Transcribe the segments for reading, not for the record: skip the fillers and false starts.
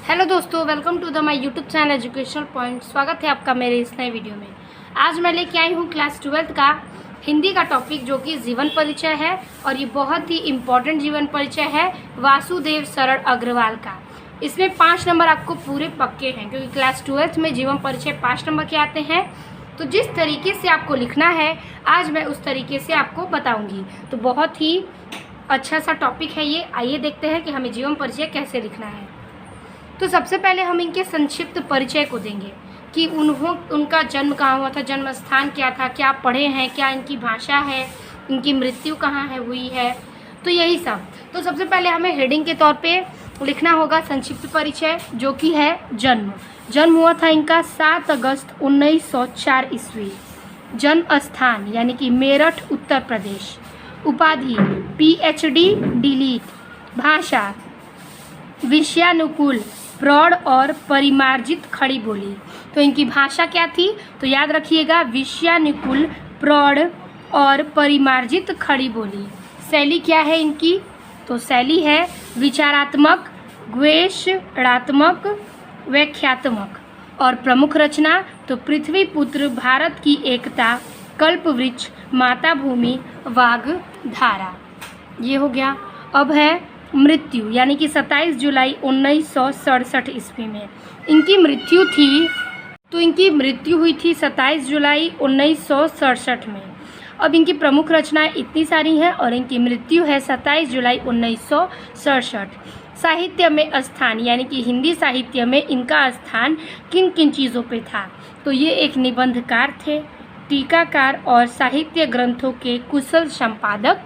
Hello दोस्तों, welcome to the my YouTube channel educational point. स्वागत है आपका मेरे इस नए वीडियो में। आज मैं लेके आई हूँ क्लास 12 का हिंदी का टॉपिक, जो कि जीवन परिचय है और ये बहुत ही इम्पोर्टेंट जीवन परिचय है वासुदेव शरण अग्रवाल का। इसमें 5 नंबर आपको पूरे पक्के हैं, क्योंकि क्लास 12 में जीवन परिचय 5 नंबर के आते हैं। तो जिस तरीके से आपको लिखना है आज मैं उस तरीके से आपको बताऊँगी। तो बहुत ही अच्छा सा टॉपिक है ये। आइए देखते हैं कि हमें जीवन परिचय कैसे लिखना है। तो सबसे पहले हम इनके संक्षिप्त परिचय को देंगे कि उनका जन्म कहाँ हुआ था, जन्म स्थान क्या था, क्या पढ़े हैं, क्या इनकी भाषा है, इनकी मृत्यु कहाँ है हुई है, तो यही सब। तो सबसे पहले हमें हेडिंग के तौर पे लिखना होगा संक्षिप्त परिचय, जो कि है जन्म हुआ था इनका 7 अगस्त 1904 ईस्वी। जन्म स्थान यानी कि मेरठ उत्तर प्रदेश। उपाधि PhD डीलिट। भाषा विषयानुकूल प्रौढ़ और परिमार्जित खड़ी बोली। तो इनकी भाषा क्या थी, तो याद रखिएगा विषयानुकूल प्रौढ़ और परिमार्जित खड़ी बोली। शैली क्या है इनकी, तो शैली है विचारात्मक, द्वेषणात्मक, व्याख्यात्मक। और प्रमुख रचना तो पृथ्वी पुत्र, भारत की एकता, कल्पवृक्ष, माता भूमि, वाग्धारा। ये हो गया। अब है मृत्यु, यानी कि 27 जुलाई 1967 ईस्वी में इनकी मृत्यु थी। तो इनकी मृत्यु हुई थी 27 जुलाई 1967 में। अब इनकी प्रमुख रचनाएं इतनी सारी हैं और इनकी मृत्यु है 27 जुलाई 1967। साहित्य में स्थान, यानी कि हिंदी साहित्य में इनका स्थान किन किन चीज़ों पे था, तो ये एक निबंधकार थे, टीकाकार और साहित्य ग्रंथों के कुशल संपादक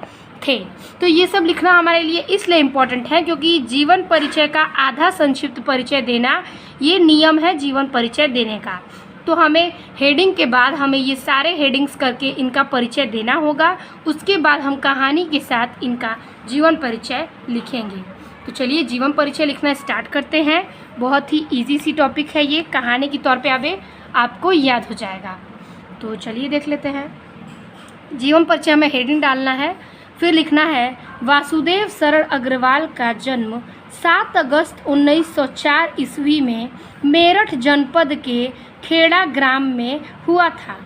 थे। तो ये सब लिखना हमारे लिए इसलिए इम्पोर्टेंट है क्योंकि जीवन परिचय का आधा संक्षिप्त परिचय देना ये नियम है जीवन परिचय देने का। तो हमें हेडिंग के बाद हमें ये सारे हेडिंग्स करके इनका परिचय देना होगा। उसके बाद हम कहानी के साथ इनका जीवन परिचय लिखेंगे। तो चलिए जीवन परिचय लिखना स्टार्ट करते हैं। बहुत ही ईजी सी टॉपिक है ये, कहानी के तौर पर आपको याद हो जाएगा। तो चलिए देख लेते हैं। जीवन परिचय में हेडिंग डालना है, फिर लिखना है वासुदेव शरण अग्रवाल का जन्म 7 अगस्त 1904 ईस्वी में मेरठ जनपद के खेड़ा ग्राम में हुआ था।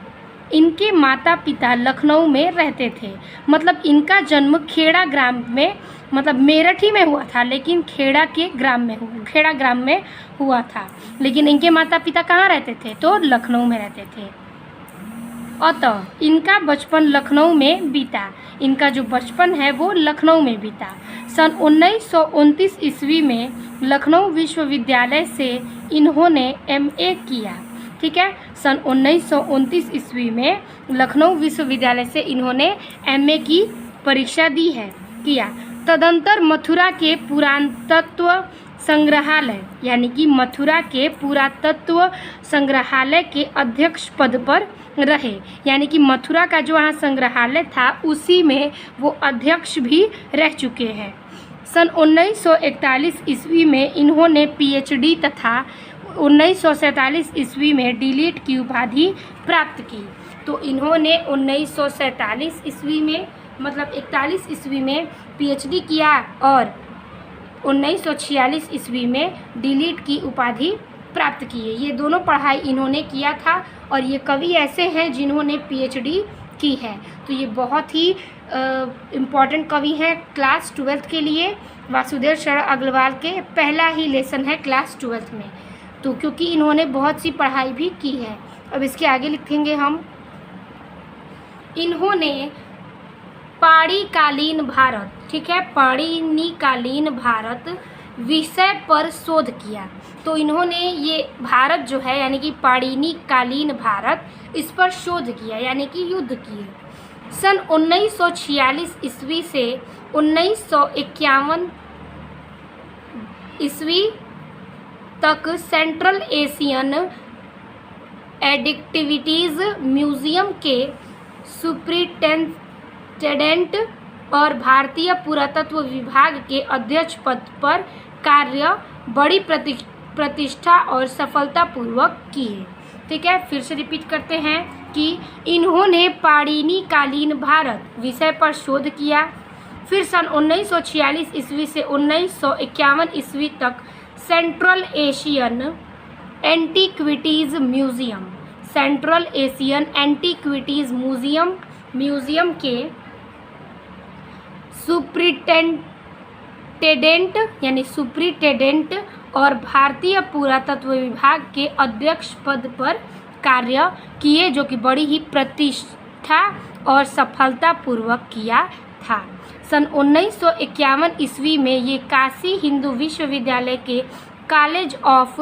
इनके माता पिता लखनऊ में रहते थे। मतलब इनका जन्म खेड़ा ग्राम में, मतलब मेरठ ही में हुआ था, लेकिन खेड़ा ग्राम में हुआ था। लेकिन इनके माता पिता कहाँ रहते थे, तो लखनऊ में रहते थे। अतः इनका बचपन लखनऊ में बीता। इनका जो बचपन है वो लखनऊ में बीता। सन 1929 ईस्वी में लखनऊ विश्वविद्यालय से इन्होंने MA किया। ठीक है, सन 1929 ईस्वी में लखनऊ विश्वविद्यालय से इन्होंने MA की परीक्षा दी है, किया। तदंतर मथुरा के पुरातत्व संग्रहालय, यानी कि मथुरा के पुरातत्व संग्रहालय के अध्यक्ष पद पर रहे। यानी कि मथुरा का जो वहाँ संग्रहालय था उसी में वो अध्यक्ष भी रह चुके हैं। सन 1941 ईस्वी में इन्होंने PhD तथा 1947 ईस्वी में डीलिट की उपाधि प्राप्त की। तो इन्होंने 1947 ईस्वी में, मतलब 41 ईस्वी में PhD किया और 1946 ईस्वी में डीलिट की उपाधि प्राप्त की है। ये दोनों पढ़ाई इन्होंने किया था और ये कवि ऐसे हैं जिन्होंने PhD की है। तो ये बहुत ही इम्पॉर्टेंट कवि हैं क्लास 12 के लिए। वासुदेव शरण अग्रवाल के पहला ही लेसन है क्लास 12 में, तो क्योंकि इन्होंने बहुत सी पढ़ाई भी की है। अब इसके आगे लिखेंगे हम, इन्होंने पाणिकालीन भारत, ठीक है, पाणिनिकालीन भारत विषय पर शोध किया। तो इन्होंने ये भारत जो है, यानी कि पाणिनिकालीन भारत, इस पर शोध किया, यानी कि युद्ध किए। सन 1946 ईस्वी से 1951 ईस्वी तक सेंट्रल एशियन एडिक्टिविटीज़ म्यूजियम के सुप्रिंटेंडेंट और भारतीय पुरातत्व विभाग के अध्यक्ष पद पर कार्य बड़ी प्रतिष्ठा और सफलतापूर्वक किए। ठीक है, फिर से रिपीट करते हैं कि इन्होंने पाणिनिकालीन भारत विषय पर शोध किया। फिर सन 1946 ईस्वी से 1951 ईस्वी तक central Asian antiquities museum, central Asian antiquities museum के सुप्रिटेंडेंट और भारतीय पुरातत्व विभाग के अध्यक्ष पद पर कार्य किए, जो कि बड़ी ही प्रतिष्ठा और सफलतापूर्वक किया था। सन 1951 ईस्वी में ये काशी हिंदू विश्वविद्यालय के कॉलेज ऑफ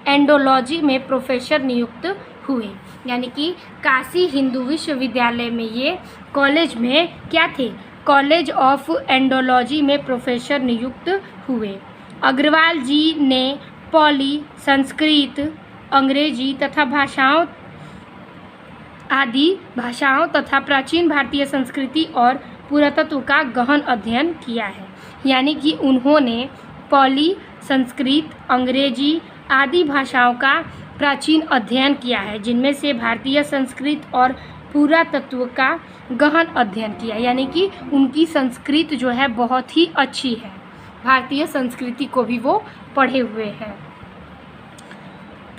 एंडोलॉजी में प्रोफेसर नियुक्त हुए। यानी कि काशी हिंदू विश्वविद्यालय में ये कॉलेज में क्या थे, कॉलेज ऑफ एंडोलॉजी में प्रोफेसर नियुक्त हुए। अग्रवाल जी ने पाली, संस्कृत, अंग्रेजी तथा भाषाओं तथा प्राचीन भारतीय संस्कृति और पुरातत्व का गहन अध्ययन किया है। यानी कि उन्होंने पाली, संस्कृत, अंग्रेजी आदि भाषाओं का प्राचीन अध्ययन किया है, जिनमें से भारतीय संस्कृत और पुरातत्व का गहन अध्ययन किया। यानी कि उनकी संस्कृत जो है बहुत ही अच्छी है, भारतीय संस्कृति को भी वो पढ़े हुए हैं।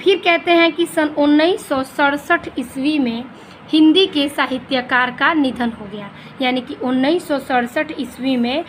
फिर कहते हैं कि सन 1967 ईस्वी में हिंदी के साहित्यकार का निधन हो गया। यानी कि 1967 ईस्वी में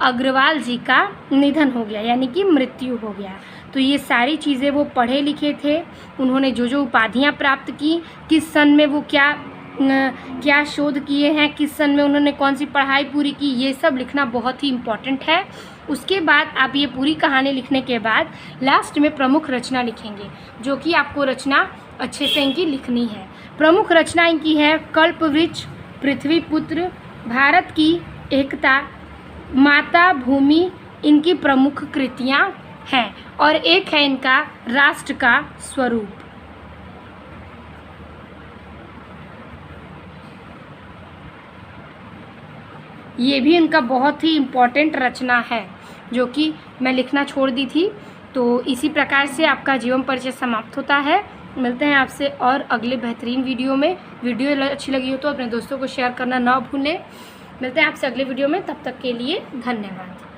अग्रवाल जी का निधन हो गया, यानी कि मृत्यु हो गया। तो ये सारी चीज़ें वो पढ़े लिखे थे, उन्होंने जो उपाधियाँ प्राप्त की, किस सन में वो क्या शोध किए हैं, किस सन में उन्होंने कौन सी पढ़ाई पूरी की, ये सब लिखना बहुत ही इम्पॉर्टेंट है। उसके बाद आप ये पूरी कहानी लिखने के बाद लास्ट में प्रमुख रचना लिखेंगे, जो कि आपको रचना अच्छे से इनकी लिखनी है। प्रमुख रचना इनकी है कल्पवृक्ष, पृथ्वीपुत्र, भारत की एकता, माता भूमि, इनकी प्रमुख कृतियाँ हैं। और एक है इनका राष्ट्र का स्वरूप। ये भी इनका बहुत ही इम्पॉर्टेंट रचना है, जो कि मैं लिखना छोड़ दी थी। तो इसी प्रकार से आपका जीवन परिचय समाप्त होता है। मिलते हैं आपसे और अगले बेहतरीन वीडियो में। वीडियो अच्छी लगी हो तो अपने दोस्तों को शेयर करना ना भूलें। मिलते हैं आपसे अगले वीडियो में, तब तक के लिए धन्यवाद।